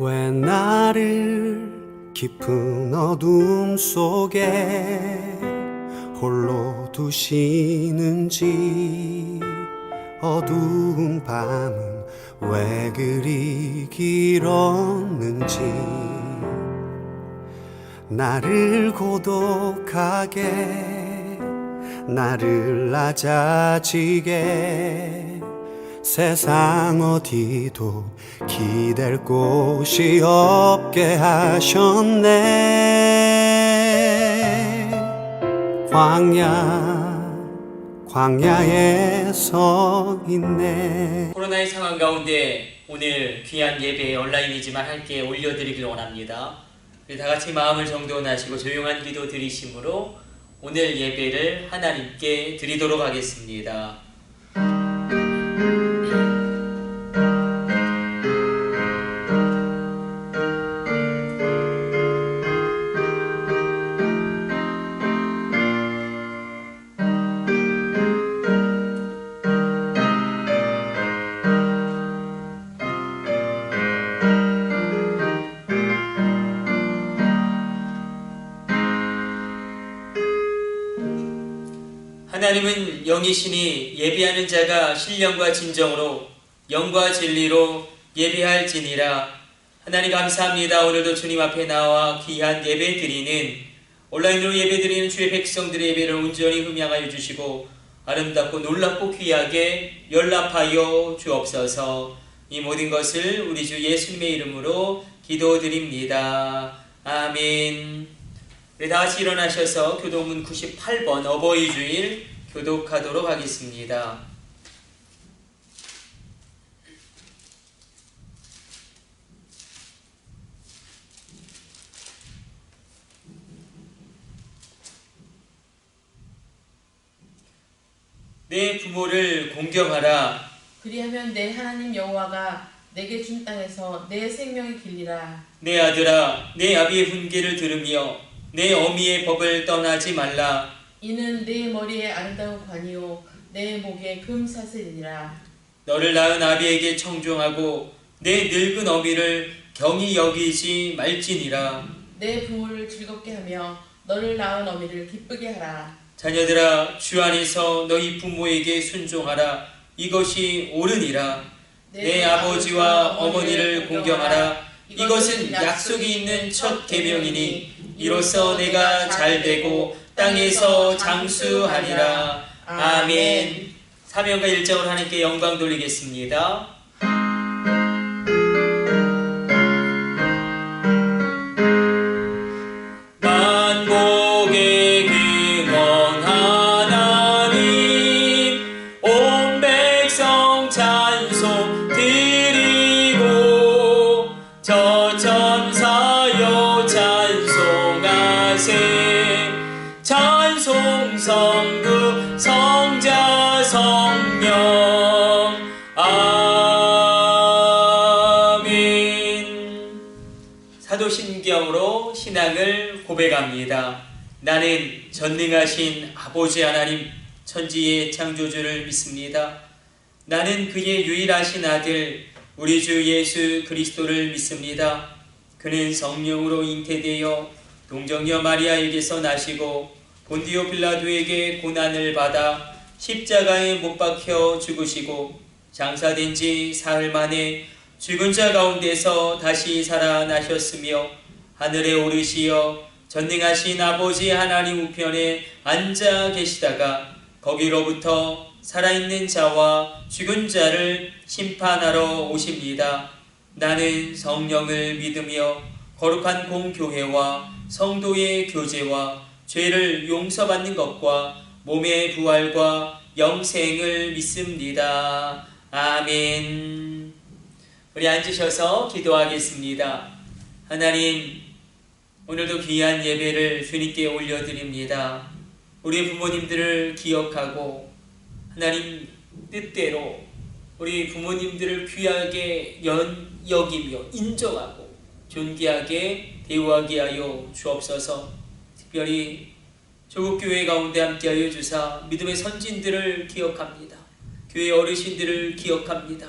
왜 나를 깊은 어둠 속에 홀로 두시는지, 어두운 밤은 왜 그리 길었는지, 나를 고독하게, 나를 낮아지게, 세상 어디도 기댈 곳이 없게 하셨네. 광야에 서 있네. 코로나의 상황 가운데 오늘 귀한 예배 온라인이지만 함께 올려드리길 원합니다. 다 같이 마음을 정돈하시고 조용한 기도 드리심으로 오늘 예배를 하나님께 드리도록 하겠습니다. 하나님은 영이시니 예배하는 자가 신령과 진정으로 영과 진리로 예배할지니라. 하나님 감사합니다. 오늘도 주님 앞에 나와 귀한 예배 드리는, 온라인으로 예배 드리는 주의 백성들의 예배를 온전히 흠양하여 주시고 아름답고 놀랍고 귀하게 연락하여 주옵소서. 이 모든 것을 우리 주 예수님의 이름으로 기도드립니다. 아멘. 우리 다같이 일어나셔서 교도문 98번 어버이 주일 교독하도록 하겠습니다. 내 부모를 공경하라. 그리하면 내 하나님 여호와가 내게 준 땅에서 내 생명이 길리라. 내 아들아, 내 아비의 훈계를 들으며 내 어미의 법을 떠나지 말라. 이는 내 머리에 아름다운 관이요 내 목에 금사슬이니라. 너를 낳은 아비에게 청종하고 내 늙은 어미를 경히 여기지 말지니라. 내 부모를 즐겁게 하며 너를 낳은 어미를 기쁘게 하라. 자녀들아, 주 안에서 너희 부모에게 순종하라. 이것이 옳으니라. 내 아버지와 어머니를 공경하라. 이것은 약속이 있는 첫 계명이니 이로써 내가 잘되고 땅에서 장수하리라. 아멘. 사명과 일정으로 하나님께 영광 돌리겠습니다. 만복의 근원 하나님, 온 백성 찬송 드리고 저 천사여 찬송하세. 찬송 성부 성자 성령. 아멘. 사도신경으로 신앙을 고백합니다. 나는 전능하신 아버지 하나님 천지의 창조주를 믿습니다. 나는 그의 유일하신 아들 우리 주 예수 그리스도를 믿습니다. 그는 성령으로 잉태되어 동정녀 마리아에게서 나시고 본디오 빌라도에게 고난을 받아 십자가에 못 박혀 죽으시고 장사된 지 사흘 만에 죽은 자 가운데서 다시 살아나셨으며 하늘에 오르시어 전능하신 아버지 하나님 우편에 앉아 계시다가 거기로부터 살아있는 자와 죽은 자를 심판하러 오십니다. 나는 성령을 믿으며 거룩한 공교회와 성도의 교제와 죄를 용서받는 것과 몸의 부활과 영생을 믿습니다. 아멘. 우리 앉으셔서 기도하겠습니다. 하나님, 오늘도 귀한 예배를 주님께 올려드립니다. 우리 부모님들을 기억하고 하나님 뜻대로 우리 부모님들을 귀하게 여기며 인정하고 존귀하게 대우하게 하여 주옵소서. 특별히 조국교회 가운데 함께하여 주사 믿음의 선진들을 기억합니다. 교회 어르신들을 기억합니다.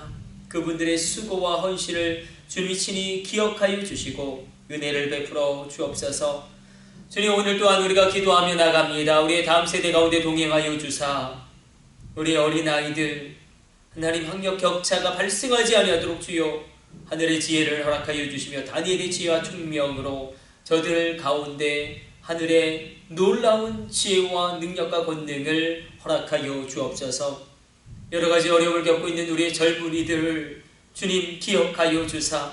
그분들의 수고와 헌신을 주님이 친히 기억하여 주시고 은혜를 베풀어 주옵소서. 주님, 오늘 또한 우리가 기도하며 나갑니다. 우리의 다음 세대 가운데 동행하여 주사 우리의 어린아이들 하나님 학력 격차가 발생하지 아니하도록 주여 하늘의 지혜를 허락하여 주시며 다니엘의 지혜와 총명으로 저들 가운데 하늘의 놀라운 지혜와 능력과 권능을 허락하여 주옵소서. 여러 가지 어려움을 겪고 있는 우리의 젊은이들을 주님 기억하여 주사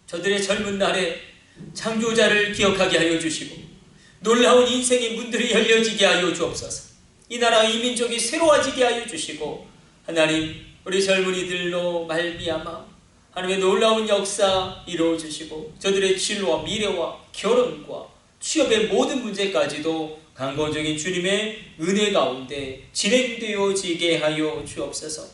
저들의 젊은 날에 창조자를 기억하게 하여 주시고 놀라운 인생의 문들이 열려지게 하여 주옵소서. 이 나라 이 민족이 새로워지게 하여 주시고 하나님 우리 젊은이들로 말미암아 하나님의 놀라운 역사 이루어 주시고 저들의 진로와 미래와 결혼과 취업의 모든 문제까지도 강건적인 주님의 은혜 가운데 진행되어지게 하여 주옵소서.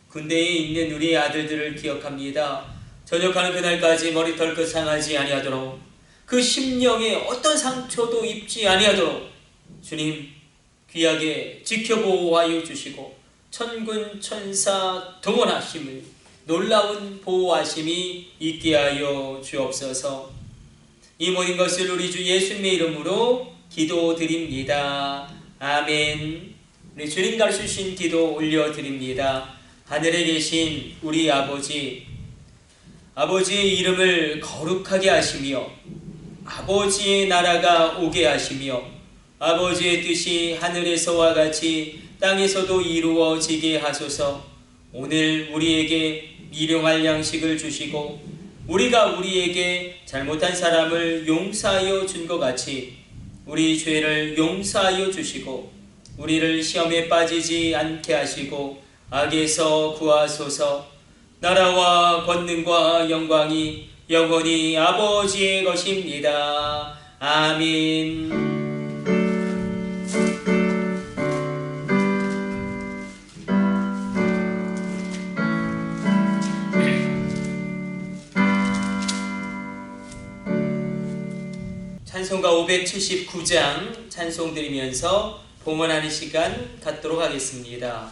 군대에 있는 우리의 아들들을 기억합니다. 전역하는 그날까지 머리털 끝 상하지 아니하도록 그 심령에 어떤 상처도 입지 아니하도록 주님 귀하게 지켜보호하여 주시고 천군 천사 동원하심을 놀라운 보호하심이 있게 하여 주옵소서. 이 모든 것을 우리 주 예수님의 이름으로 기도드립니다. 아멘. 우리 주님 가르치신 기도 올려드립니다. 하늘에 계신 우리 아버지, 아버지의 이름을 거룩하게 하시며 아버지의 나라가 오게 하시며 아버지의 뜻이 하늘에서와 같이 땅에서도 이루어지게 하소서. 오늘 우리에게 일용할 양식을 주시고 우리가 우리에게 잘못한 사람을 용서하여 준 것 같이 우리 죄를 용서하여 주시고 우리를 시험에 빠지지 않게 하시고 악에서 구하소서. 나라와 권능과 영광이 영원히 아버지의 것입니다. 아멘. 찬송가 579장 찬송 드리면서 봉헌하는 시간 갖도록 하겠습니다.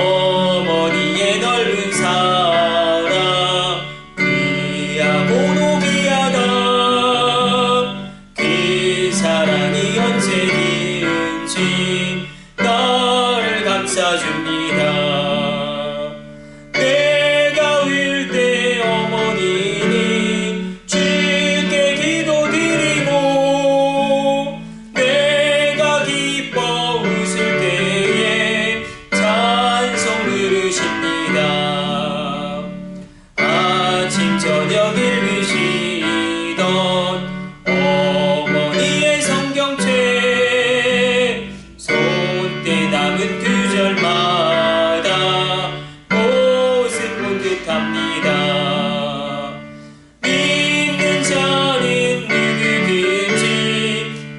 어머니의 넓은 사랑 귀하고도 귀하다. 그 사랑이 언제든지 나를 감싸줍니다. 내가 울 때 어머니는 주께 기도드리고 내가 기뻐 웃을 때에 찬송 부르십니다. 아침 저녁 읽으시던 어머니의 성경책 손때 남은 구절마다 모습 본 듯합니다. 믿는 자는 누구든지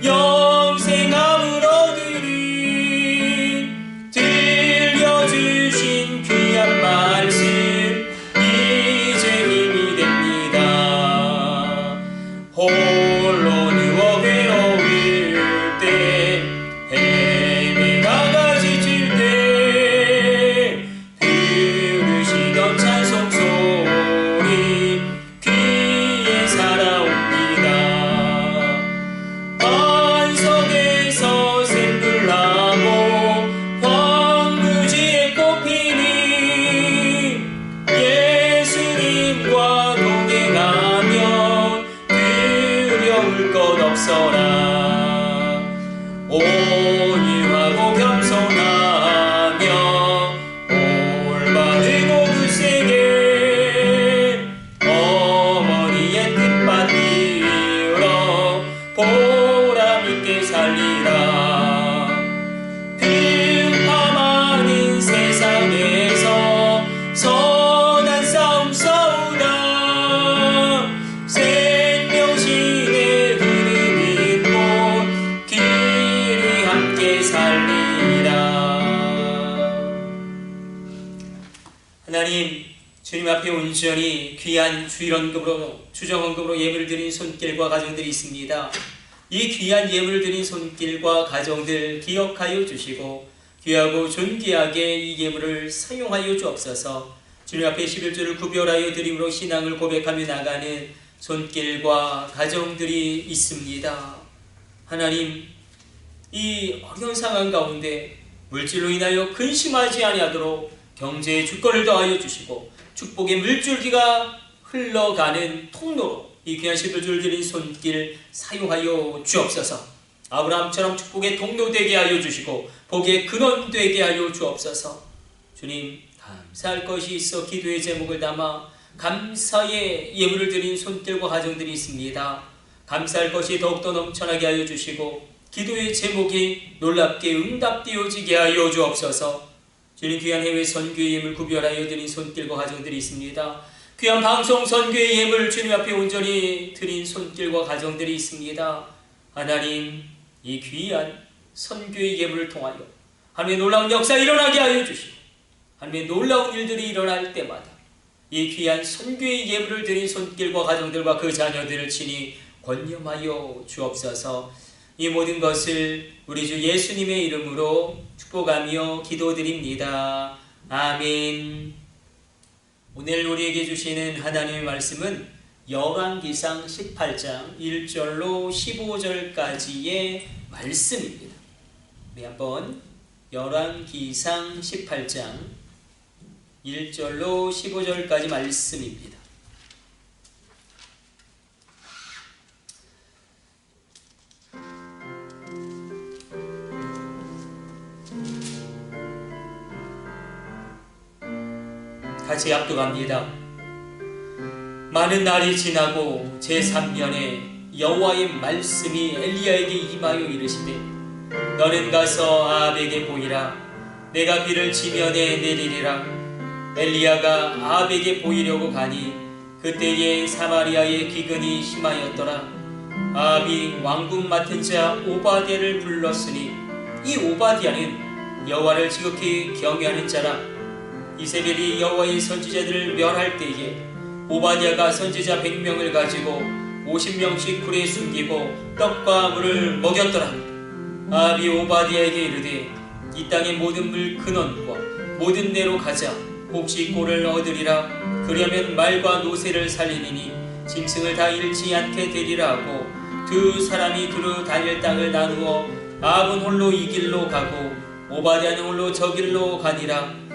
영생함을 얻으리. 들려주신 귀한 말씀 이제 힘이 됩니다. 홀로 누워 괴로울 때 헤매다가 지칠 때 부르시던 찬송 소리 귀에 살아옵니다. 반석에서 샘물 나고 황무지에 꽃피니 예수님과 동행하면 두려울 것 없어라. 온유하고 겸손하며 올바르고 굳세게 어머니의 뜻받들어 보람있게 살리라. 빈함하는 세상에서 선한 싸움 싸우다 생명신의 흐르는 곳 길이 함께 살리라. 하나님, 주님 앞에 온전히 귀한 주일헌금으로 주정헌금으로 예물을 드린 손길과 가정들이 있습니다. 이 귀한 예물을 드린 손길과 가정들 기억하여 주시고 귀하고 존귀하게 이 예물을 사용하여 주옵소서. 주님 앞에 11조를 구별하여 드림으로 신앙을 고백하며 나가는 손길과 가정들이 있습니다. 하나님, 이 어려운 상황 가운데 물질로 인하여 근심하지 아니하도록 경제의 주권을 더하여 주시고 축복의 물줄기가 흘러가는 통로로 이 귀한 11조를 드린 손길 사용하여 주옵소서. 아브라함처럼 축복의 통로 되게 하여 주시고 복의 근원 되게 하여 주옵소서. 주님, 감사할 것이 있어 기도의 제목을 담아 감사의 예물을 드린 손길과 가정들이 있습니다. 감사할 것이 더욱더 넘쳐나게 하여 주시고 기도의 제목이 놀랍게 응답되어지게 하여 주옵소서. 주님, 귀한 해외 선교의 예물 구별하여 드린 손길과 가정들이 있습니다. 귀한 방송 선교의 예물 주님 앞에 온전히 드린 손길과 가정들이 있습니다. 하나님, 이 귀한 선교의 예물을 통하여 하나님의 놀라운 역사 일어나게 하여 주시고 하나님의 놀라운 일들이 일어날 때마다 이 귀한 선교의 예물을 드린 손길과 가정들과 그 자녀들을 친히 권념하여 주옵소서. 이 모든 것을 우리 주 예수님의 이름으로 축복하며 기도드립니다. 아멘. 오늘 우리에게 주시는 하나님의 말씀은 열왕기상 18장 1절로 15절까지의 말씀입니다. 우리 한번 열왕기상 18장 1절로 15절까지 말씀입니다. 같이 압독합니다. 많은 날이 지나고 제3년에 여호와의 말씀이 엘리야에게 임하여 이르시되 너는 가서 아합에게 보이라. 내가 비를 지면에 내리리라. 엘리야가 아합에게 보이려고 가니 그때에 사마리아의 기근이 심하였더라. 아합이 왕궁 맡은 자 오바댜를 불렀으니 이 오바댜는 여호와를 지극히 경외하는 자라. 이세벨이 여호와의 선지자들을 멸할 때에 오바댜가 선지자 100명을 가지고 50명씩 굴에 숨기고 떡과 물을 먹였더라. 아합이 오바댜에게 이르되 이 땅의 모든 물 근원과 모든 내로 가자. 혹시 꼴을 얻으리라. 그러면 말과 노새를 살리니 짐승을 다 잃지 않게 되리라 하고 두 사람이 두루 다닐 땅을 나누어 아합은 홀로 이 길로 가고 오바댜는 홀로 저 길로 가니라.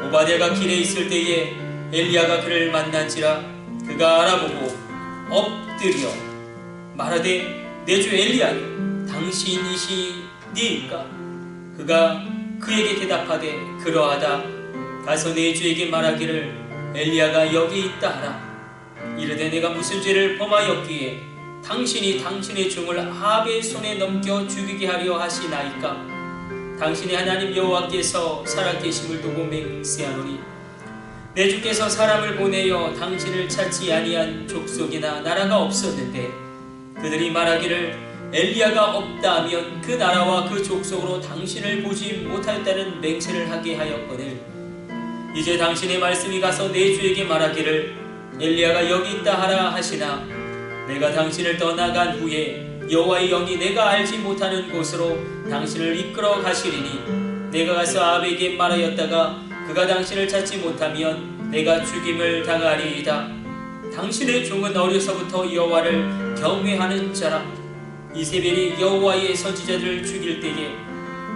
오바댜가 길에 있을 때에 엘리야가 그를 만난지라. 그가 알아보고 엎드려 말하되 내 주 엘리야여, 당신이시니까? 그가 그에게 대답하되 그러하다. 가서 내 주에게 말하기를 엘리야가 여기 있다 하라. 이르되 내가 무슨 죄를 범하였기에 당신이 당신의 종을 아합의 손에 넘겨 죽이게 하려 하시나이까? 당신의 하나님 여호와께서 살아계심을 두고 맹세하노니 내 주께서 사람을 보내어 당신을 찾지 아니한 족속이나 나라가 없었는데 그들이 말하기를 엘리야가 없다 하면 그 나라와 그 족속으로 당신을 보지 못하였다는 맹세를 하게 하였거늘 이제 당신의 말씀이 가서 내 주에게 말하기를 엘리야가 여기 있다 하라 하시나 내가 당신을 떠나간 후에 여호와의 영이 내가 알지 못하는 곳으로 당신을 이끌어 가시리니 내가 가서 아합에게 말하였다가 그가 당신을 찾지 못하면 내가 죽임을 당하리이다. 당신의 종은 어려서부터 여호와를 경외하는 자라. 이세벨이 여호와의 선지자들을 죽일 때에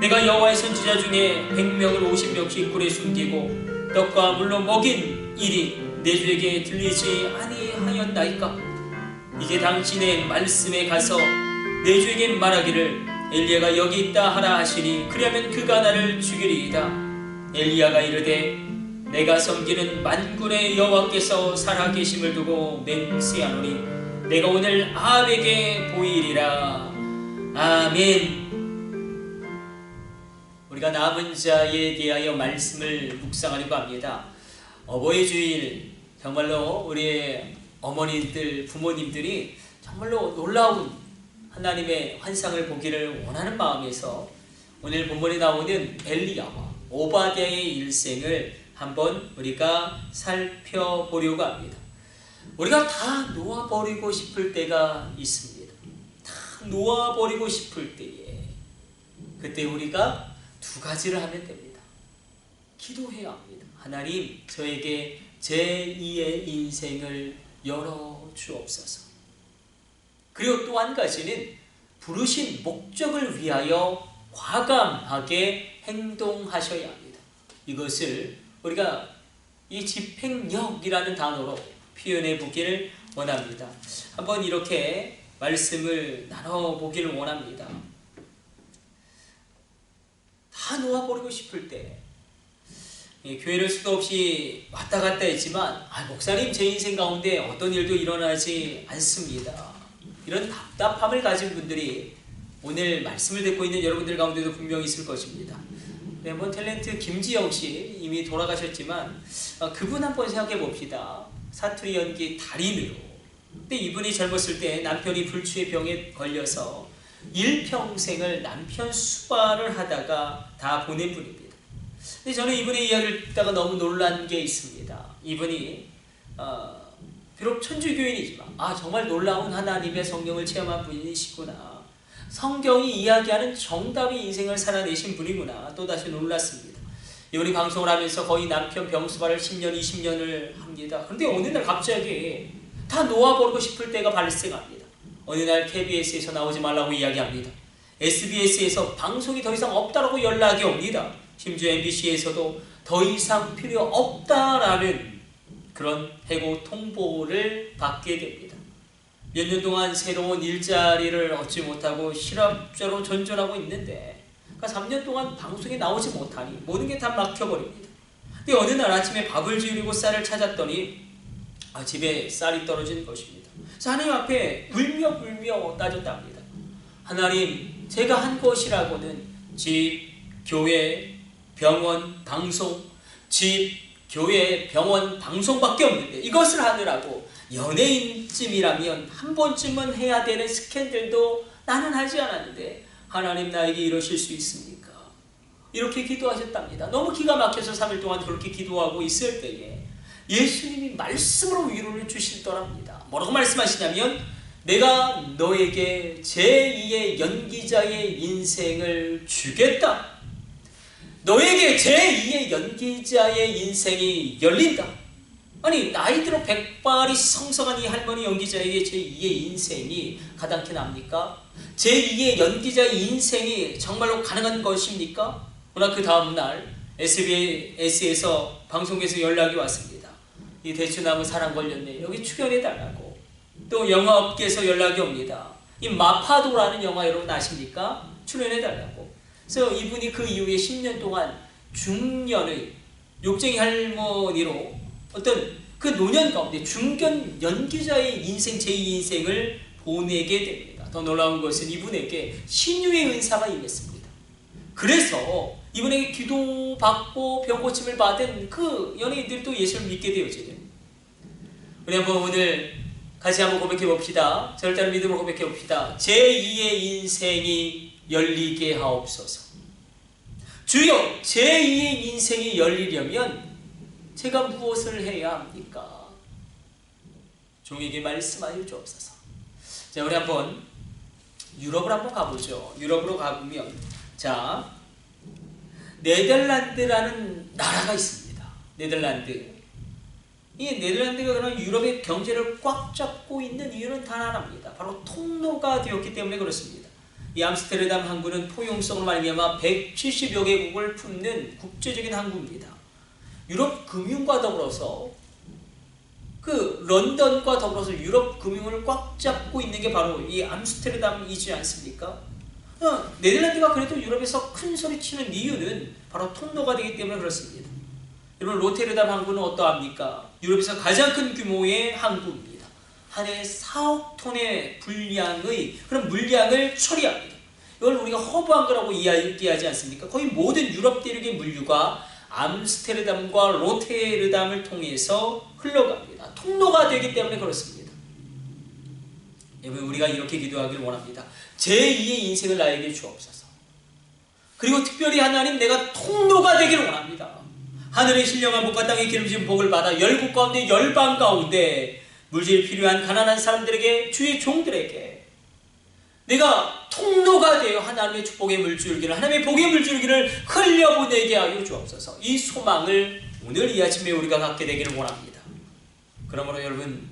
내가 여호와의 선지자 중에 100명을 50명씩 굴에 숨기고 떡과 물로 먹인 일이 내 주에게 들리지 아니하였나이까? 이제 당신의 말씀에 가서 내 주에게 말하기를 엘리야가 여기 있다 하라 하시니 그러면 그가 나를 죽이리이다. 엘리야가 이르되 내가 섬기는 만군의 여호와께서 살아계심을 두고 맹세하노니 내가 오늘 아합에게 보이리라. 아멘. 우리가 남은 자에 대하여 말씀을 묵상하려고 합니다. 어버이 주일 정말로 우리 어머니들, 부모님들이 정말로 놀라운 하나님의 환상을 보기를 원하는 마음에서 오늘 본문에 나오는 엘리야와 오바댜의 일생을 한번 우리가 살펴보려고 합니다. 우리가 다 놓아버리고 싶을 때가 있습니다. 다 놓아버리고 싶을 때에 그때 우리가 두 가지를 하면 됩니다. 기도해야 합니다. 하나님, 저에게 제2의 인생을 열어주옵소서. 그리고 또 한 가지는 부르신 목적을 위하여 과감하게 행동하셔야 합니다. 이것을 우리가 이 집행력이라는 단어로 표현해 보기를 원합니다. 한번 이렇게 말씀을 나눠보기를 원합니다. 다 놓아버리고 싶을 때 교회를 수도 없이 왔다 갔다 했지만 목사님, 제 인생 가운데 어떤 일도 일어나지 않습니다. 이런 답답함을 가진 분들이 오늘 말씀을 듣고 있는 여러분들 가운데도 분명히 있을 것입니다. 뭐 탤런트 김지영 씨 이미 돌아가셨지만 그분 한번 생각해 봅시다. 사투리 연기 달인으로. 근데 이분이 젊었을 때 남편이 불치의 병에 걸려서 일평생을 남편 수발을 하다가 다 보낸 분입니다. 근데 저는 이분의 이야기를 듣다가 너무 놀란 게 있습니다. 이분이 비록 천주교인이지만 정말 놀라운 하나님의 성령을 체험한 분이시구나, 성경이 이야기하는 정답의 인생을 살아내신 분이구나, 또다시 놀랐습니다. 이분이 방송을 하면서 거의 남편 병수발을 10년, 20년을 합니다. 그런데 어느 날 갑자기 다 놓아버리고 싶을 때가 발생합니다. 어느 날 KBS에서 나오지 말라고 이야기합니다. SBS에서 방송이 더 이상 없다라고 연락이 옵니다. 심지어 MBC에서도 더 이상 필요 없다라는 그런 해고 통보를 받게 됩니다. 몇 년 동안 새로운 일자리를 얻지 못하고 실업자로 전전하고 있는데, 그러니까 3년 동안 방송에 나오지 못하니 모든 게 다 막혀버립니다. 근데 어느 날 아침에 밥을 지으려고 쌀을 찾았더니 집에 쌀이 떨어진 것입니다. 그래서 하나님 앞에 울며 따졌답니다. 하나님, 제가 한 것이라고는 집, 교회, 병원, 방송, 집, 교회, 병원, 방송밖에 없는데 이것을 하느라고 연예인쯤이라면 한 번쯤은 해야 되는 스캔들도 나는 하지 않았는데 하나님, 나에게 이러실 수 있습니까? 이렇게 기도하셨답니다. 너무 기가 막혀서 3일 동안 그렇게 기도하고 있을 때에 예수님이 말씀으로 위로를 주시더랍니다. 뭐라고 말씀하시냐면, 내가 너에게 제2의 연기자의 인생을 주겠다. 너에게 제2의 연기자의 인생이 열린다. 아니, 나이 들어 백발이 성성한 이 할머니 연기자에게 제2의 인생이 가당키 납니까? 제2의 연기자의 인생이 정말로 가능한 것입니까? 그러나 그 다음날 SBS에서 방송에서 연락이 왔습니다. 이 대추나무 사랑 걸렸네, 여기 출연해달라고. 또 영화업계에서 연락이 옵니다. 이 마파도라는 영화 여러분 아십니까? 출연해달라고. 그래서 이분이 그 이후에 10년 동안 중년의 욕쟁이 할머니로 어떤 그 노년 가운데 중견 연기자의 인생, 제2 인생을 보내게 됩니다. 더 놀라운 것은 이분에게 신유의 은사가 임했습니다. 그래서 이분에게 기도받고 병고침을 받은 그 연예인들도 예수를 믿게 되어지는. 우리 한번 오늘 같이 한번 고백해 봅시다. 저를 따른 믿음으로 고백해 봅시다. 제2의 인생이 열리게 하옵소서. 주여, 제2의 인생이 열리려면 제가 무엇을 해야 합니까? 종에게 말씀하여 주옵소서. 자, 우리 한번 유럽을 한번 가보죠. 유럽으로 가보면, 자, 네덜란드라는 나라가 있습니다. 네덜란드. 이 네덜란드가 그런 유럽의 경제를 꽉 잡고 있는 이유는 단 하나입니다. 바로 통로가 되었기 때문에 그렇습니다. 이 암스테르담 항구는 포용성으로 말미암아 170여 개국을 품는 국제적인 항구입니다. 유럽 금융과 더불어서 그 런던과 더불어서 유럽 금융을 꽉 잡고 있는 게 바로 이 암스테르담이지 않습니까? 네덜란드가 그래도 유럽에서 큰 소리 치는 이유는 바로 통로가 되기 때문에 그렇습니다. 여러분, 로테르담 항구는 어떠합니까? 유럽에서 가장 큰 규모의 항구입니다. 한 해에 4억 톤의 분량의 그런 물량을 처리합니다. 이걸 우리가 허브한 거라고 이야기하지 않습니까? 거의 모든 유럽 대륙의 물류가 암스테르담과 로테르담을 통해서 흘러갑니다. 통로가 되기 때문에 그렇습니다. 여러분, 우리가 이렇게 기도하길 원합니다. 제2의 인생을 나에게 주옵소서. 그리고 특별히 하나님, 내가 통로가 되기를 원합니다. 하늘의 신령한 복과 땅의 기름진 복을 받아 열국 가운데 열방 가운데 물질 필요한 가난한 사람들에게, 주의 종들에게 내가 통로가 되어 하나님의 축복의 물줄기를, 하나님의 복의 물줄기를 흘려보내게 하여 주옵소서. 이 소망을 오늘 이 아침에 우리가 갖게 되기를 원합니다. 그러므로 여러분,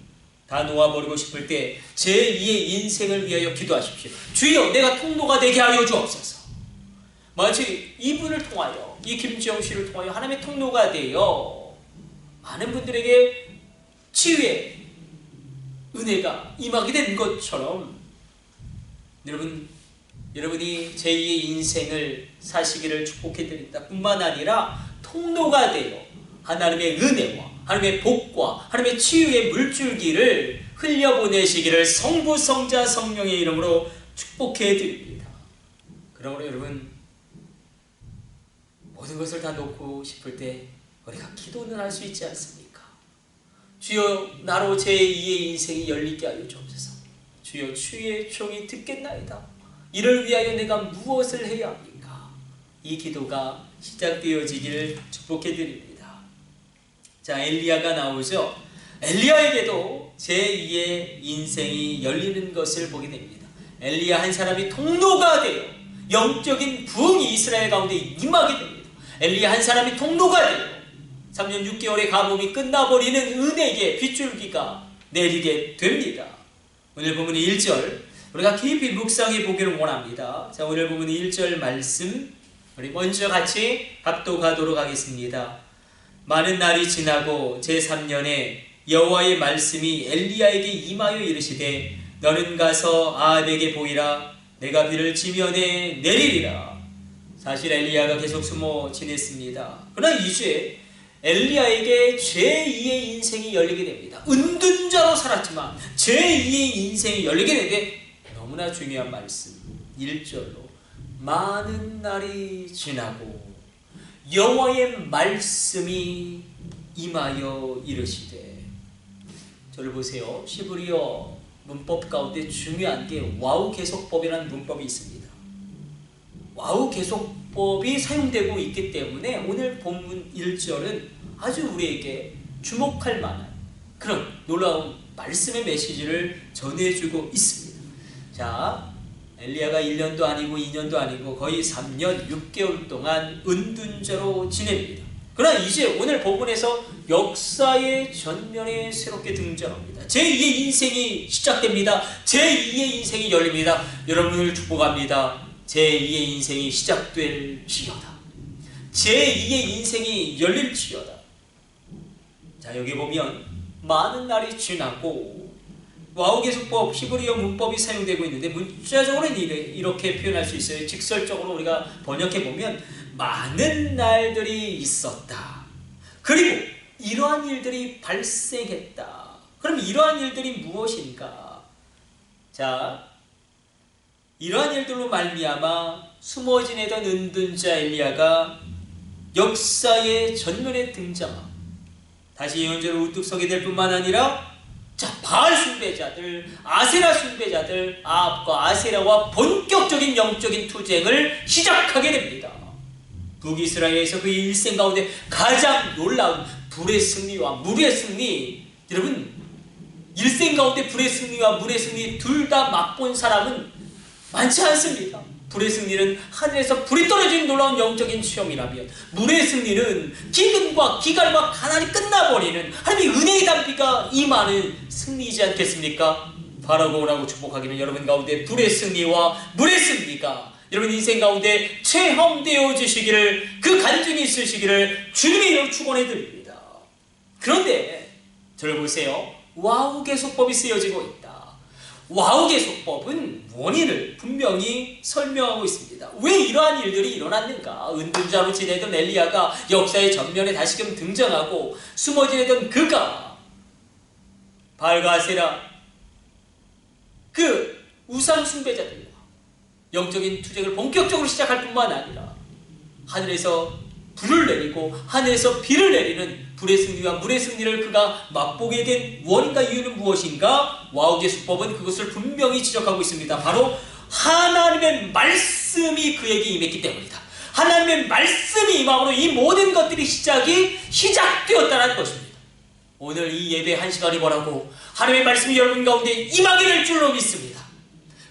다 놓아버리고 싶을 때 제2의 인생을 위하여 기도하십시오. 주여, 내가 통로가 되게 하여 주옵소서. 마치 이분을 통하여, 이 김지영 씨를 통하여 하나님의 통로가 되어 많은 분들에게 치유의 은혜가 임하게 된 것처럼 여러분이 제2의 인생을 사시기를 축복해드립니다. 뿐만 아니라 통로가 되어 하나님의 은혜와 하나님의 복과 하나님의 치유의 물줄기를 흘려보내시기를 성부, 성자, 성령의 이름으로 축복해드립니다. 그러므로 여러분, 모든 것을 다 놓고 싶을 때 우리가 기도는 할 수 있지 않습니까? 주여, 나로 제2의 인생이 열리게 하여 주옵소서. 주여, 주의 종이 듣겠나이다. 이를 위하여 내가 무엇을 해야 합니까? 이 기도가 시작되어지기를 축복해드립니다. 자, 엘리야가 나오죠. 엘리야에게도 제2의 인생이 열리는 것을 보게 됩니다. 엘리야 한 사람이 통로가 되어 영적인 부흥이 이스라엘 가운데 임하게 됩니다. 엘리야 한 사람이 통로가 되어 3년 6개월의 가뭄이 끝나버리는 은혜의 빗줄기가 내리게 됩니다. 오늘 보면 1절 우리가 깊이 묵상해 보기를 원합니다. 자, 오늘 보면 1절 말씀 우리 먼저 같이 합독하도록 하겠습니다. 많은 날이 지나고 제3년에 여호와의 말씀이 엘리야에게 임하여 이르시되 너는 가서 아합에게 보이라. 내가 비를 지면에 내리리라. 사실 엘리야가 계속 숨어 지냈습니다. 그러나 이제 엘리야에게 제2의 인생이 열리게 됩니다. 은둔자로 살았지만 제2의 인생이 열리게 되는데 너무나 중요한 말씀 1절로 많은 날이 지나고 여호와의 말씀이 임하여 이르시되. 저를 보세요. 시브리어 문법 가운데 중요한 게 와우 계속법이라는 문법이 있습니다. 와우 계속법이 사용되고 있기 때문에 오늘 본문 1절은 아주 우리에게 주목할 만한 그런 놀라운 말씀의 메시지를 전해주고 있습니다. 자, 엘리야가 1년도 아니고 2년도 아니고 거의 3년 6개월 동안 은둔자로 지냅니다. 그러나 이제 오늘 본문에서 역사의 전면에 새롭게 등장합니다. 제2의 인생이 시작됩니다. 제2의 인생이 열립니다. 여러분을 축복합니다. 제2의 인생이 시작될지어다. 제2의 인생이 열릴지어다. 자, 여기 보면 많은 날이 지나고 와우 계속법, 히브리어 문법이 사용되고 있는데 문자적으로는 이렇게 표현할 수 있어요. 직설적으로 우리가 번역해보면 많은 날들이 있었다. 그리고 이러한 일들이 발생했다. 그럼 이러한 일들이 무엇인가? 자, 이러한 일들로 말미암아 숨어 지내던 은둔자 엘리야가 역사의 전면에 등장함. 다시 예언자로 우뚝 서게 될 뿐만 아니라 자, 바알 숭배자들, 아세라 숭배자들, 아합과 아세라와 본격적인 영적인 투쟁을 시작하게 됩니다. 북이스라엘에서 그 일생 가운데 가장 놀라운 불의 승리와 물의 승리, 여러분 일생 가운데 불의 승리와 물의 승리 둘 다 맛본 사람은 많지 않습니다. 불의 승리는 하늘에서 불이 떨어지는 놀라운 영적인 체험이라면 물의 승리는 기근과 기갈과 가난이 끝나버리는 하나님의 은혜의 단비가 임하는 승리이지 않겠습니까? 바라고 오라고 축복하기는 여러분 가운데 불의 승리와 물의 승리가 여러분 인생 가운데 체험되어 주시기를, 그 간증이 있으시기를 주님의 이름으로 축원해 드립니다. 그런데 저를 보세요. 와우 계속법이 쓰여지고 있다. 와우 계속법은 원인을 분명히 설명하고 있습니다. 왜 이러한 일들이 일어났는가? 은둔자로 지내던 엘리야가 역사의 전면에 다시금 등장하고 숨어 지내던 그가 바알과 아세라 그 우상 숭배자들과 영적인 투쟁을 본격적으로 시작할 뿐만 아니라 하늘에서 불을 내리고 하늘에서 비를 내리는 불의 승리와 물의 승리를 그가 맛보게 된 원인과 이유는 무엇인가? 와우 계수법은 그것을 분명히 지적하고 있습니다. 바로 하나님의 말씀이 그에게 임했기 때문이다. 하나님의 말씀이 임함으로 이 모든 것들이 시작되었다는 것입니다. 오늘 이 예배 한 시간이 뭐라고? 하나님의 말씀이 여러분 가운데 임하게 될 줄로 믿습니다.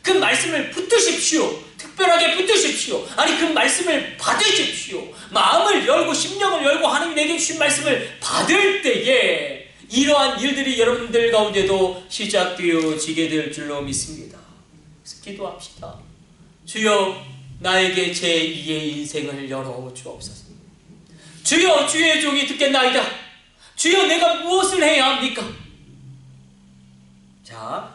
그 말씀을 붙드십시오. 특별하게 붙드십시오. 아니 그 말씀을 받으십시오. 마음을 열고 심령을 열고 하나님 내게 주신 말씀을 받을 때에 이러한 일들이 여러분들 가운데도 시작되어지게 될 줄로 믿습니다. 그래서 기도합시다. 주여 나에게 제2의 인생을 열어주옵소서. 주여 주의 종이 듣겠나이다. 주여 내가 무엇을 해야 합니까? 자,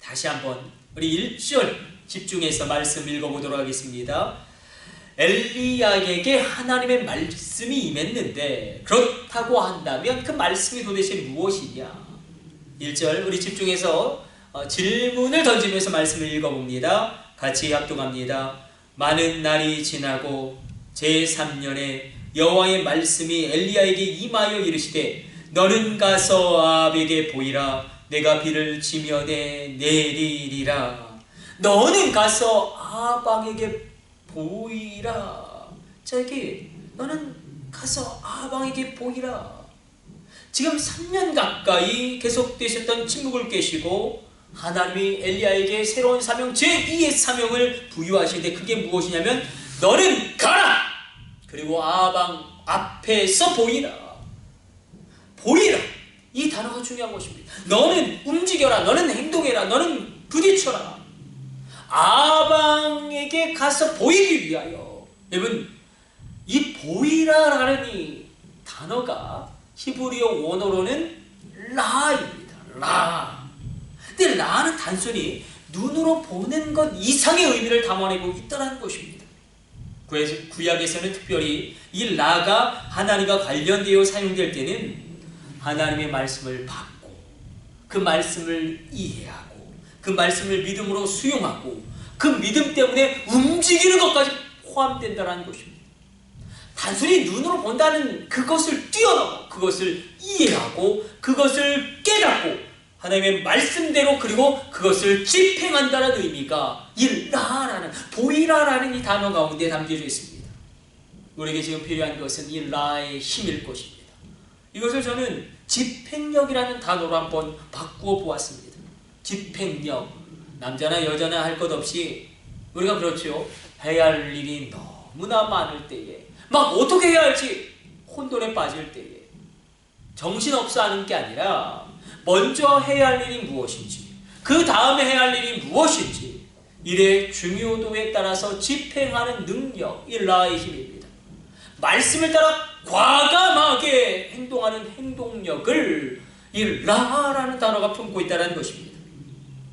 다시 한번 우리 1절 집중해서 말씀 읽어보도록 하겠습니다. 엘리야에게 하나님의 말씀이 임했는데 그렇다고 한다면 그 말씀이 도대체 무엇이냐? 1절 우리 집중해서 질문을 던지면서 말씀을 읽어봅니다. 같이 합독합니다. 많은 날이 지나고 제3년에 여호와의 말씀이 엘리야에게 임하여 이르시되 너는 가서 아합에게 보이라. 내가 비를 지면에 내리리라. 너는 가서 아합 왕에게 보이라. 자, 이렇게 너는 가서 아합 왕에게 보이라. 지금 3년 가까이 계속되셨던 침묵을 깨시고 하나님이 엘리야에게 새로운 사명, 제2의 사명을 부여하시는데 그게 무엇이냐면 너는 가라! 그리고 아합 왕 앞에서 보이라. 보이라. 이 단어가 중요한 것입니다. 너는 움직여라. 너는 행동해라. 너는 부딪혀라. 아합 왕에게 가서 보이기 위하여. 여러분, 이 보이라라는 이 단어가 히브리어 원어로는 라입니다. 라. 근데 라는 단순히 눈으로 보는 것 이상의 의미를 담아내고 있다는 것입니다. 구약에서는 특별히 이 라가 하나님과 관련되어 사용될 때는 하나님의 말씀을 받고 그 말씀을 이해하고 그 말씀을 믿음으로 수용하고 그 믿음 때문에 움직이는 것까지 포함된다는 것입니다. 단순히 눈으로 본다는 그것을 뛰어넘어 그것을 이해하고 그것을 깨닫고 하나님의 말씀대로 그리고 그것을 집행한다는 의미가 이 라라는 보이라라는 이 단어 가운데 담겨져 있습니다. 우리에게 지금 필요한 것은 이 라의 힘일 것입니다. 이것을 저는 집행력이라는 단어로 한번 바꾸어 보았습니다. 집행력. 남자나 여자나 할 것 없이 우리가 그렇죠. 해야 할 일이 너무나 많을 때에 막 어떻게 해야 할지 혼돈에 빠질 때에 정신없어 하는 게 아니라 먼저 해야 할 일이 무엇인지 그 다음에 해야 할 일이 무엇인지 일의 중요도에 따라서 집행하는 능력, 이 라의 힘입니다. 말씀을 따라 과감하게 행동하는 행동력을 이 라라는 단어가 품고 있다는 것입니다.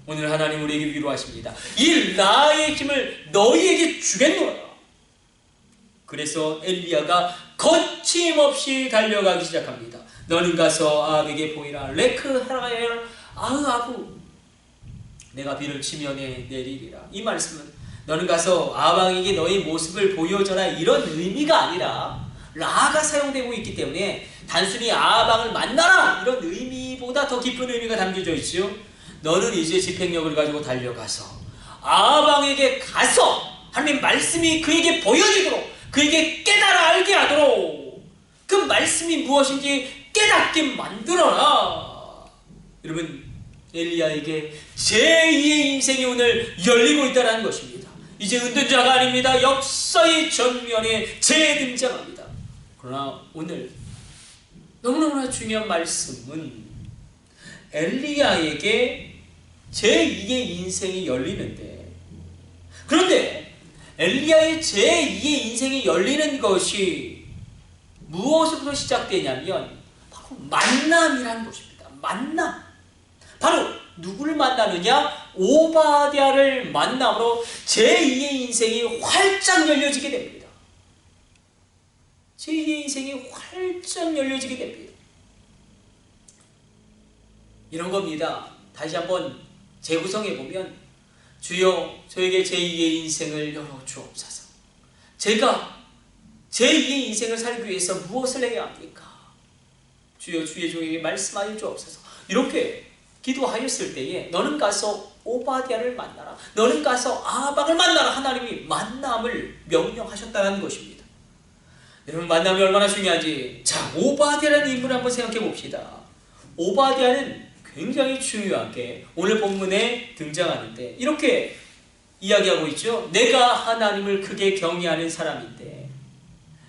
오늘 하나님 우리에게 위로하십니다. 이 라의 힘을 너희에게 주겠노라. 그래서 엘리야가 거침없이 달려가기 시작합니다. 너는 가서 아합에게 보이라. 레크 헤라엘 아흐아후 내가 비를 지면에 내리리라. 이 말씀은 너는 가서 아합 왕에게 너의 모습을 보여줘라 이런 의미가 아니라 라가 사용되고 있기 때문에 단순히 아합 왕을 만나라 이런 의미보다 더 깊은 의미가 담겨져 있죠. 너는 이제 집행력을 가지고 달려가서 아합 왕에게 가서 하나님의 말씀이 그에게 보여지도록 그에게 깨달아 알게 하도록 그 말씀이 무엇인지 깨닫게 만들어라. 여러분, 엘리야에게 제2의 인생이 오늘 열리고 있다는 것입니다. 이제 은둔자가 아닙니다. 역사의 전면에 재등장합니다. 그러나 오늘 너무너무나 중요한 말씀은 엘리야에게 제2의 인생이 열리는데 그런데 엘리야의 제2의 인생이 열리는 것이 무엇으로부터 시작되냐면 바로 만남이라는 것입니다. 만남. 바로 누구를 만나느냐? 오바댜를 만남으로 제2의 인생이 활짝 열려지게 됩니다. 제2의 인생이 활짝 열려지게 됩니다. 이런 겁니다. 다시 한번 재구성해 보면 주여 저에게 제2의 인생을 열어주옵소서. 제가 제2의 인생을 살기 위해서 무엇을 해야 합니까? 주여 주의 종에게 말씀하여 주옵소서. 이렇게 기도하였을 때에 너는 가서 오바댜를 만나라. 너는 가서 아합 왕을 만나라. 하나님이 만남을 명령하셨다는 것입니다. 여러분 만남이 얼마나 중요한지 자 오바댜라는 인물을 한번 생각해 봅시다. 오바댜는 굉장히 중요하게 오늘 본문에 등장하는데 이렇게 이야기하고 있죠. 내가 하나님을 크게 경외하는 사람인데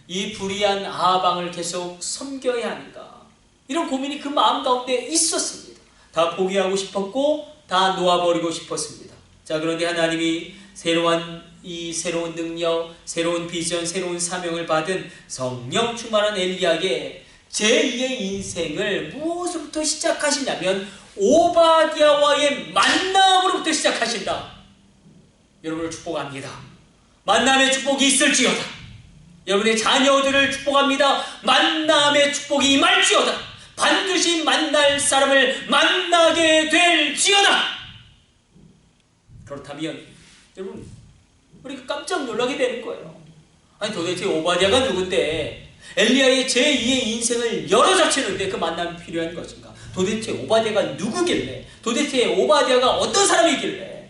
이 불의한 아방을 계속 섬겨야 하는가, 이런 고민이 그 마음 가운데 있었습니다. 다 포기하고 싶었고 다 놓아버리고 싶었습니다. 자, 그런데 하나님이 새로운 능력, 새로운 비전, 새로운 사명을 받은 성령 충만한 엘리야에게 제2의 인생을 무엇으로부터 시작하시냐면 오바댜와의 만남으로부터 시작하신다. 여러분을 축복합니다. 만남의 축복이 있을지어다. 여러분의 자녀들을 축복합니다. 만남의 축복이 임할지어다. 반드시 만날 사람을 만나게 될지어다. 그렇다면 여러분, 우리가 깜짝 놀라게 되는 거예요. 아니 도대체 오바댜가 누군데 엘리야의 제2의 인생을 열어젖히는데 그 만남이 필요한 것인가? 도대체 오바댜가 누구길래? 도대체 오바댜가 어떤 사람이길래?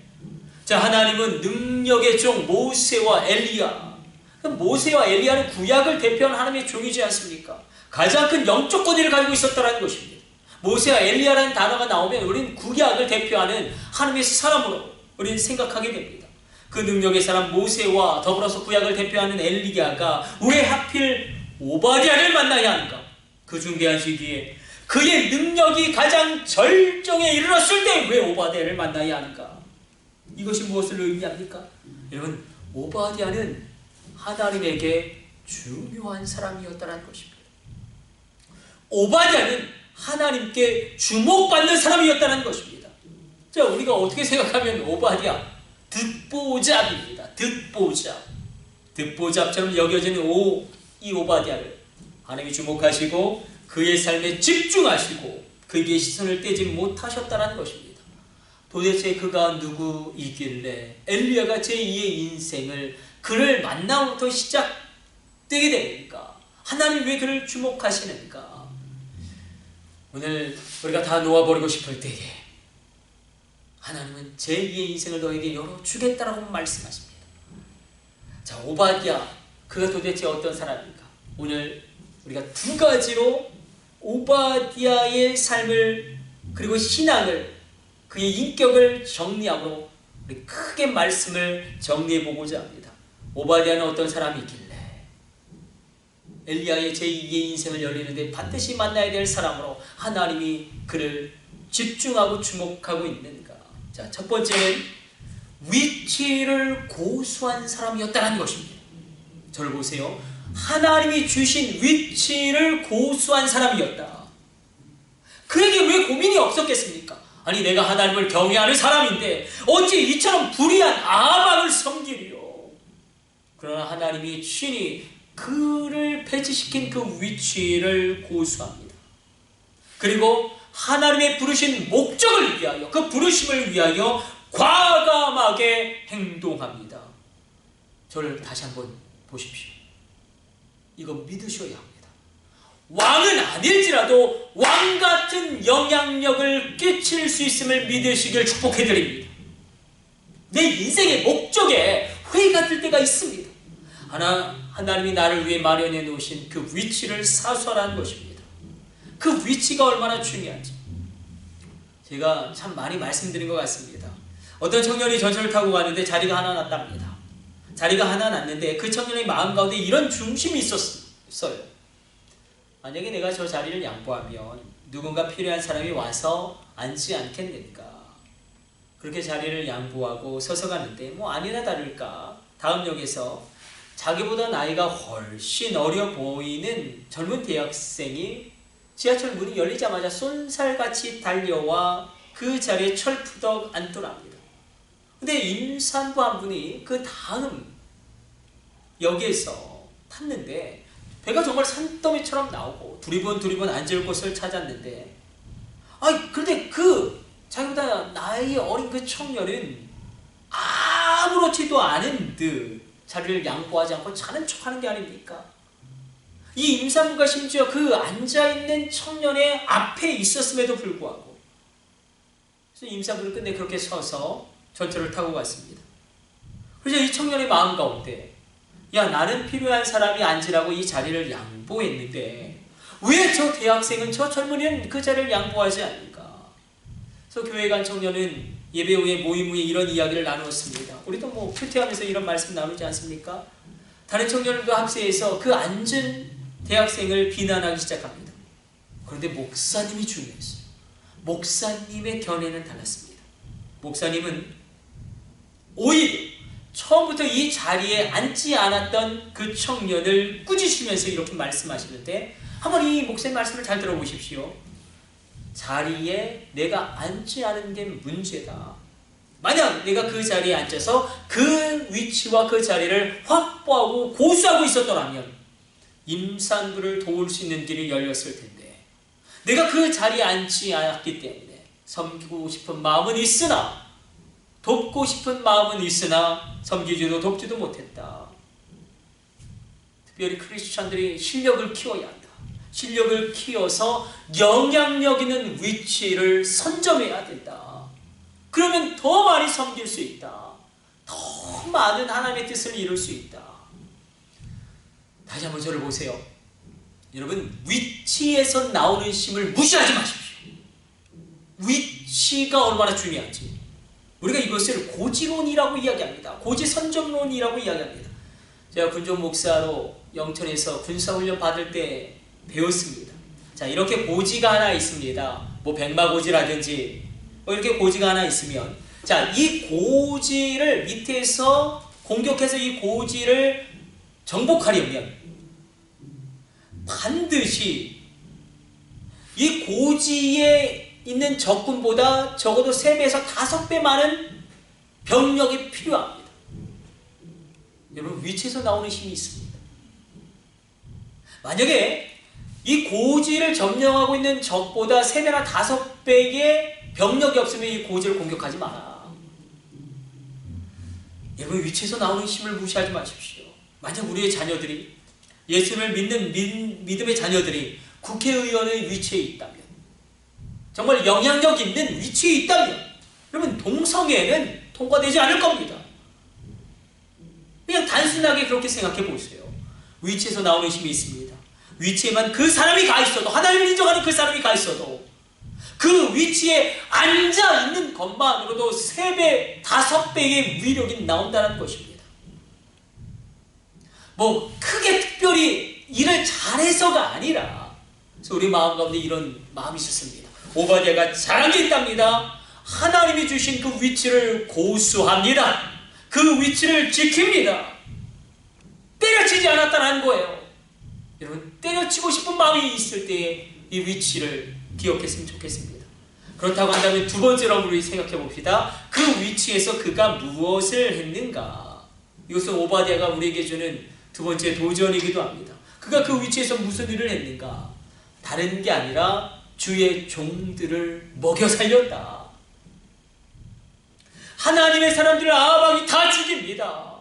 자, 하나님은 능력의 종 모세와 엘리야, 모세와 엘리야는 구약을 대표하는 하나님의 종이지 않습니까? 가장 큰 영적 권위를 가지고 있었다는 것입니다. 모세와 엘리야라는 단어가 나오면 우리는 구약을 대표하는 하나님의 사람으로 우리는 생각하게 됩니다. 그 능력의 사람 모세와 더불어서 구약을 대표하는 엘리야가 왜 하필 오바댜를 만나야 하는가? 그 중대한 시기에 그의 능력이 가장 절정에 이르렀을 때 왜 오바댜를 만나야 하는가? 이것이 무엇을 의미합니까? 여러분, 오바댜는 하나님에게 중요한 사람이었다는 것입니다. 오바댜는 하나님께 주목받는 사람이었다는 것입니다. 자, 우리가 어떻게 생각하면 오바댜 듣보잡입니다. 듣보잡처럼 여겨지는 이 오바댜를 하나님이 주목하시고 그의 삶에 집중하시고 그에게 시선을 떼지 못하셨다는 것입니다. 도대체 그가 누구이길래 엘리야가 제2의 인생을 그를 만남부터 시작되게 됩니까? 하나님 왜 그를 주목하시는가? 오늘 우리가 다 놓아버리고 싶을 때에 하나님은 제2의 인생을 너에게 열어주겠다라고 말씀하십니다. 자, 오바댜, 그가 도대체 어떤 사람입니까? 오늘 우리가 두 가지로 오바댜의 삶을 그리고 신앙을, 그의 인격을 정리함으로 우리 크게 말씀을 정리해 보고자 합니다. 오바댜는 어떤 사람이길래 엘리야의 제2의 인생을 열리는데 반드시 만나야 될 사람으로 하나님이 그를 집중하고 주목하고 있는가? 자, 첫 번째는 위치를 고수한 사람이었다는 것입니다. 저를 보세요. 하나님이 주신 위치를 고수한 사람이었다. 그에게 왜 고민이 없었겠습니까? 아니, 내가 하나님을 경외하는 사람인데 어찌 이처럼 불의한 아방을 섬기리요? 그러나 하나님이 친히 그를 배치시킨 그 위치를 고수합니다. 그리고 하나님의 부르신 목적을 위하여, 그 부르심을 위하여 과감하게 행동합니다. 저를 다시 한번 보십시오. 이거 믿으셔야 합니다. 왕은 아닐지라도 왕 같은 영향력을 끼칠 수 있음을 믿으시길 축복해드립니다. 내 인생의 목적에 회의가 들 때가 있습니다. 하나님이 나를 위해 마련해 놓으신 그 위치를 사수하라는 것입니다. 그 위치가 얼마나 중요한지 제가 참 많이 말씀드린 것 같습니다. 어떤 청년이 전철을 타고 가는데 자리가 하나 났답니다. 자리가 하나 났는데 그 청년의 마음 가운데 이런 중심이 있었어요. 만약에 내가 저 자리를 양보하면 누군가 필요한 사람이 와서 앉지 않겠는가? 그렇게 자리를 양보하고 서서 가는데 아니나 다를까 다음 역에서 자기보다 나이가 훨씬 어려 보이는 젊은 대학생이 지하철 문이 열리자마자 쏜살같이 달려와 그 자리에 철푸덕 앉더랍니다. 근데 임산부 한 분이 그 다음 역에서 탔는데 배가 정말 산더미처럼 나오고 두리번 앉을 곳을 찾았는데, 그런데 그 자기보다 나이 어린 그 청년은 아무렇지도 않은 듯 자리를 양보하지 않고 자는 척하는 게 아닙니까? 이 임산부가 심지어 그 앉아있는 청년의 앞에 있었음에도 불구하고, 그래서 임산부는 끝내 그렇게 서서 전철을 타고 갔습니다. 그래서 이 청년의 마음 가운데, 야, 나는 필요한 사람이 앉으라고 이 자리를 양보했는데 왜 저 대학생은, 저 젊은이는 그 자리를 양보하지 않는가? 그래서 교회 간 청년은 예배 후에 모임 후에 이런 이야기를 나누었습니다. 우리도 뭐 큐티하면서 이런 말씀 나누지 않습니까? 다른 청년들도 합세해서 그 앉은 대학생을 비난하기 시작합니다. 그런데 목사님이 중요했어요. 목사님의 견해는 달랐습니다. 목사님은 오히려 처음부터 이 자리에 앉지 않았던 그 청년을 꾸짖으면서 이렇게 말씀하시는데, 한번 이 목사님 말씀을 잘 들어보십시오. 자리에 내가 앉지 않은 게 문제다. 만약 내가 그 자리에 앉아서 그 위치와 그 자리를 확보하고 고수하고 있었더라면 임산부를 도울 수 있는 길이 열렸을 텐데, 내가 그 자리에 앉지 않았기 때문에 섬기고 싶은 마음은 있으나, 돕고 싶은 마음은 있으나 섬기지도 돕지도 못했다. 특별히 크리스찬들이 실력을 키워야 한다. 실력을 키워서 영향력 있는 위치를 선점해야 된다. 그러면 더 많이 섬길 수 있다. 더 많은 하나님의 뜻을 이룰 수 있다. 다시 한번 저를 보세요. 여러분, 위치에서 나오는 힘을 무시하지 마십시오. 위치가 얼마나 중요한지. 우리가 이것을 고지론이라고 이야기합니다. 고지선점론이라고 이야기합니다. 제가 군종 목사로 영천에서 군사훈련 받을 때 배웠습니다. 자, 이렇게 고지가 하나 있습니다. 뭐 백마고지라든지 뭐 이렇게 고지가 하나 있으면, 자, 이 고지를 밑에서 공격해서 이 고지를 정복하려면 반드시 이 고지에 있는 적군보다 적어도 3배에서 5배 많은 병력이 필요합니다. 여러분, 위치에서 나오는 힘이 있습니다. 만약에 이 고지를 점령하고 있는 적보다 3배나 5배의 병력이 없으면 이 고지를 공격하지 마라. 여러분, 위치에서 나오는 힘을 무시하지 마십시오. 만약 우리의 자녀들이, 예수님을 믿는 믿음의 자녀들이 국회의원의 위치에 있다면, 정말 영향력 있는 위치에 있다면, 그러면 동성애는 통과되지 않을 겁니다. 그냥 단순하게 그렇게 생각해 보세요. 위치에서 나오는 힘이 있습니다. 위치에만 그 사람이 가 있어도, 하나님을 인정하는 그 사람이 가 있어도, 그 위치에 앉아 있는 것만으로도 3배, 5배의 위력이 나온다는 것입니다. 뭐 크게 특별히 일을 잘해서가 아니라, 그래서 우리 마음 가운데 이런 마음이 있었습니다. 오바댜가 잘한 게 있답니다. 하나님이 주신 그 위치를 고수합니다. 그 위치를 지킵니다. 때려치지 않았다는 거예요. 여러분, 때려치고 싶은 마음이 있을 때에 이 위치를 기억했으면 좋겠습니다. 그렇다고 한다면 두 번째로 우리 생각해 봅시다. 그 위치에서 그가 무엇을 했는가? 이것은 오바댜가 우리에게 주는 두 번째 도전이기도 합니다. 그가 그 위치에서 무슨 일을 했는가? 다른 게 아니라 주의 종들을 먹여 살렸다. 하나님의 사람들을 아합이 다 죽입니다.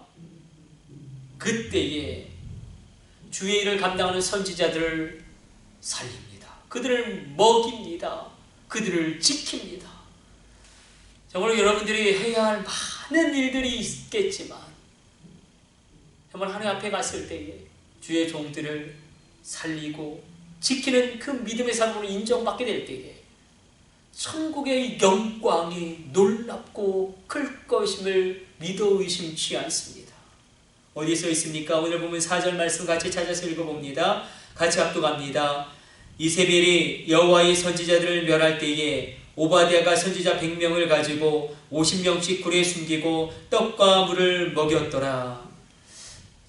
그때에 주의 일을 감당하는 선지자들을 살립니다. 그들을 먹입니다. 그들을 지킵니다. 정말 여러분들이 해야 할 많은 일들이 있겠지만, 정말 하나님 앞에 갔을 때에 주의 종들을 살리고 지키는 그 믿음의 삶으로 인정받게 될 때에 천국의 영광이 놀랍고 클 것임을 믿어 의심치 않습니다. 어디에 써 있습니까? 오늘 보면 4절 말씀 같이 찾아서 읽어봅니다. 같이 합독합니다. 이세벨이 여호와의 선지자들을 멸할 때에 오바댜가 선지자 100명을 가지고 50명씩 굴에 숨기고 떡과 물을 먹였더라.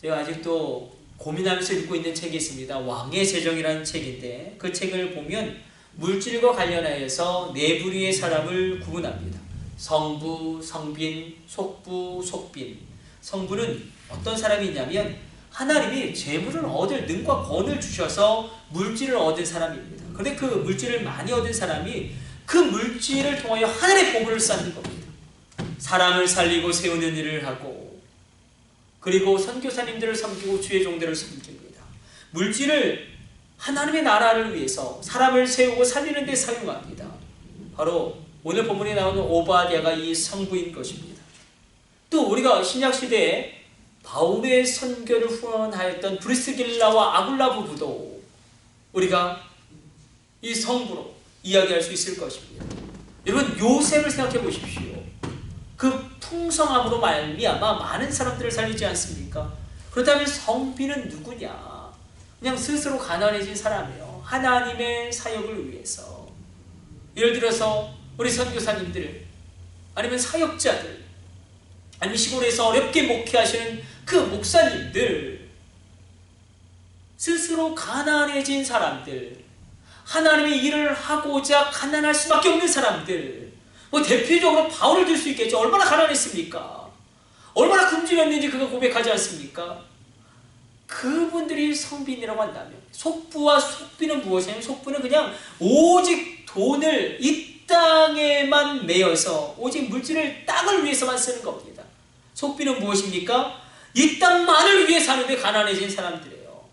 제가 아직도 고민하면서 읽고 있는 책이 있습니다. 왕의 제정이라는 책인데, 그 책을 보면 물질과 관련하여서 네 부류의 사람을 구분합니다. 성부, 성빈, 속부, 속빈. 성부는 어떤 사람이 있냐면 하나님이 재물을 얻을 능과 권을 주셔서 물질을 얻은 사람입니다. 그런데 그 물질을 많이 얻은 사람이 그 물질을 통하여 하늘의 보물을 쌓는 겁니다. 사람을 살리고 세우는 일을 하고, 그리고 선교사님들을 섬기고 주의 종들을 섬깁니다. 물질을 하나님의 나라를 위해서 사람을 세우고 살리는 데 사용합니다. 바로 오늘 본문에 나오는 오바댜가 이 성부인 것입니다. 또 우리가 신약시대에 바울의 선교를 후원하였던 브리스길라와 아굴라 부부도 우리가 이 성부로 이야기할 수 있을 것입니다. 여러분 요셉을 생각해 보십시오. 그 풍성함으로 말미암아 많은 사람들을 살리지 않습니까? 그렇다면 성비는 누구냐? 그냥 스스로 가난해진 사람이에요. 하나님의 사역을 위해서. 예를 들어서 우리 선교사님들 아니면 사역자들 아니면 시골에서 어렵게 목회하시는 그 목사님들, 스스로 가난해진 사람들, 하나님의 일을 하고자 가난할 수밖에 없는 사람들, 뭐 대표적으로 바울을 들 수 있겠죠. 얼마나 가난했습니까? 얼마나 금질했는지 그가 고백하지 않습니까? 그분들이 성빈이라고 한다면, 속부와 속비는 무엇이냐면, 속부는 그냥 오직 돈을 이 땅에만 매여서 오직 물질을 땅을 위해서만 쓰는 겁니다. 속비는 무엇입니까? 이 땅만을 위해 사는데 가난해진 사람들이에요.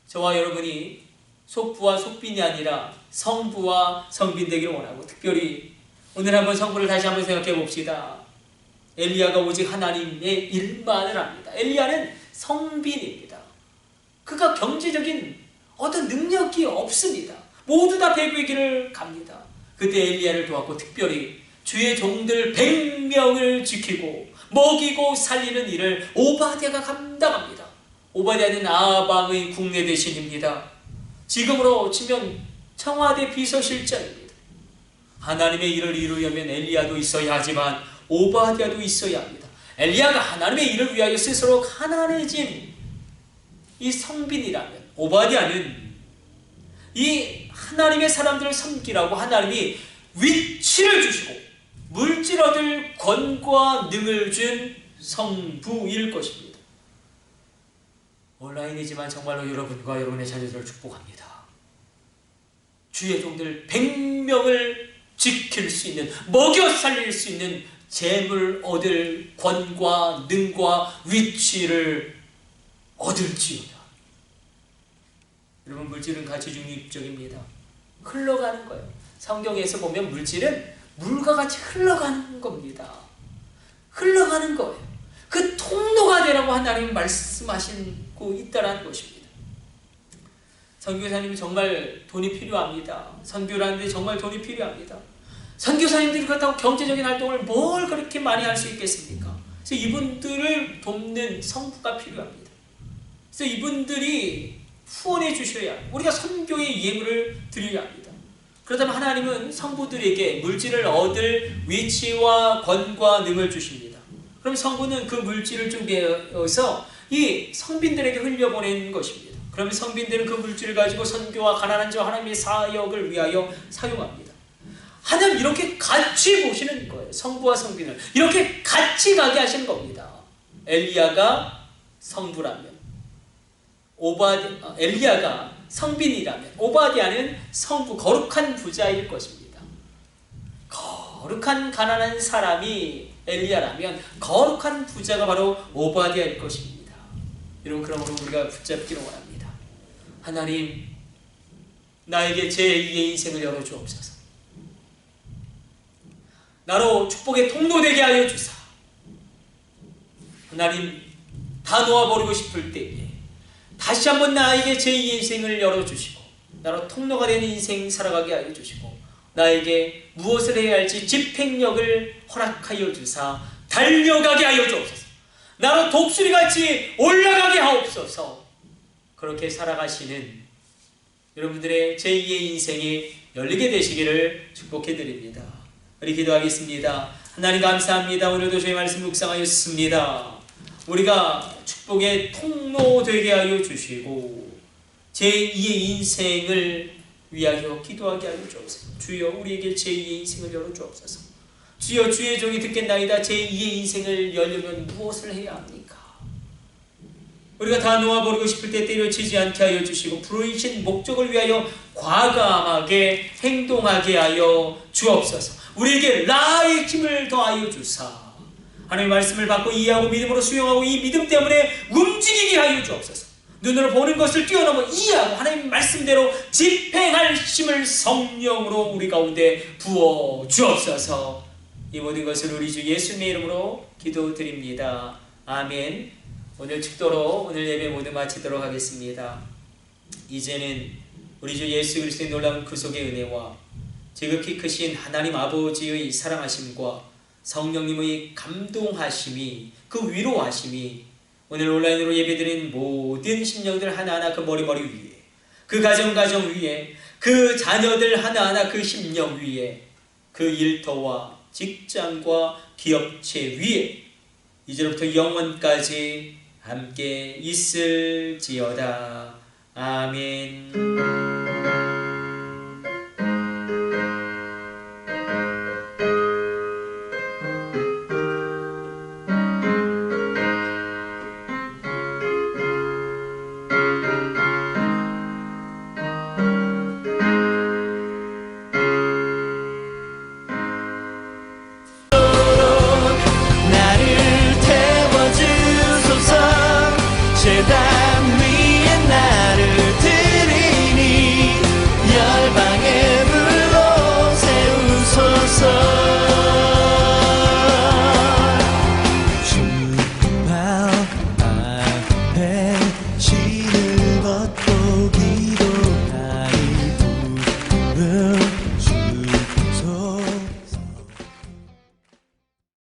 저와 여러분이 속부와 속빈이 아니라 성부와 성빈 되기를 원하고, 특별히 오늘 한번 성부를 다시 한번 생각해 봅시다. 엘리야가 오직 하나님의 일만을 합니다. 엘리야는 성빈입니다. 그가 경제적인 어떤 능력이 없습니다. 모두 다 배부의 길을 갑니다. 그때 엘리야를 도왔고, 특별히 주의 종들 100명을 지키고 먹이고 살리는 일을 오바댜가 감당합니다. 오바댜는 아방의 국내 대신입니다. 지금으로 치면 청와대 비서실장입니다. 하나님의 일을 이루려면 엘리야도 있어야 하지만 오바댜도 있어야 합니다. 엘리야가 하나님의 일을 위하여 스스로 가난해진 이 성빈이라면, 오바댜는 이 하나님의 사람들을 섬기라고 하나님이 위치를 주시고 물질 얻을 권과 능을 준 성부일 것입니다. 온라인이지만 정말로 여러분과 여러분의 자녀들을 축복합니다. 주의 종들 100명을 지킬 수 있는, 먹여 살릴 수 있는 재물 얻을 권과 능과 위치를 얻을지어다. 여러분, 물질은 가치 중립적입니다. 흘러가는 거예요. 성경에서 보면 물질은 물과 같이 흘러가는 겁니다. 흘러가는 거예요. 그 통로가 되라고 하나님이 말씀하시고 있다는 것입니다. 선교사님이 정말 돈이 필요합니다. 선교라는데 정말 돈이 필요합니다. 선교사님들이 그렇다고 경제적인 활동을 뭘 그렇게 많이 할 수 있겠습니까? 그래서 이분들을 돕는 성부가 필요합니다. 그래서 이분들이 후원해 주셔야 합니다. 우리가 선교의 예물을 드려야 합니다. 그렇다면 하나님은 성부들에게 물질을 얻을 위치와 권과 능을 주십니다. 그럼 성부는 그 물질을 쪼개서 이 성빈들에게 흘려보내는 것입니다. 그러면 성빈들은 그 물질을 가지고 선교와 가난한 자 하나님의 사역을 위하여 사용합니다. 하나님 이렇게 같이 보시는 거예요. 성부와 성빈을 이렇게 같이 가게 하시는 겁니다. 엘리야가 성부라면, 엘리야가 성빈이라면, 오바댜는 성부, 거룩한 부자일 것입니다. 거룩한 가난한 사람이 엘리야라면 거룩한 부자가 바로 오바댜일 것입니다. 여러분, 그러므로 우리가 붙잡기를 원합니다. 하나님, 나에게 제2의 인생을 열어주옵소서. 나로 축복의 통로 되게 하여 주사. 하나님, 다 놓아버리고 싶을 때에 다시 한번 나에게 제2의 인생을 열어주시고 나로 통로가 되는 인생 살아가게 하여 주시고 나에게 무엇을 해야 할지 집행력을 허락하여 주사 달려가게 하여 주옵소서. 나로 독수리같이 올라가게 하옵소서. 그렇게 살아가시는 여러분들의 제2의 인생이 열리게 되시기를 축복해드립니다. 우리 기도하겠습니다. 하나님 감사합니다. 오늘도 저희 말씀 묵상하였습니다. 우리가 축복의 통로 되게 하여 주시고 제2의 인생을 위하여 기도하게 하여 주옵소서. 주여, 우리에게 제2의 인생을 열어주옵소서. 주여, 주의 종이 듣겠나이다. 제2의 인생을 열려면 무엇을 해야 합니까? 우리가 다 놓아버리고 싶을 때 때려치지 않게 하여 주시고 부르신 목적을 위하여 과감하게 행동하게 하여 주옵소서. 우리에게 라의 힘을 더하여 주사 하나님의 말씀을 받고 이해하고 믿음으로 수용하고 이 믿음 때문에 움직이게 하여 주옵소서. 눈으로 보는 것을 뛰어넘어 이해하고 하나님의 말씀대로 집행할 힘을 성령으로 우리 가운데 부어 주옵소서. 이 모든 것을 우리 주 예수님의 이름으로 기도드립니다. 아멘. 오늘 축도로 오늘 예배 모두 마치도록 하겠습니다. 이제는 우리 주 예수 그리스도의 놀라운 구속의 은혜와 지극히 크신 하나님 아버지의 사랑하심과 성령님의 감동하심이, 그 위로하심이 오늘 온라인으로 예배드린 모든 심령들 하나하나 그 머리 위에, 그 가정 위에, 그 자녀들 하나하나 그 심령 위에, 그 일터와 직장과 기업체 위에 이제부터 영원까지 함께 있을지어다. 아멘.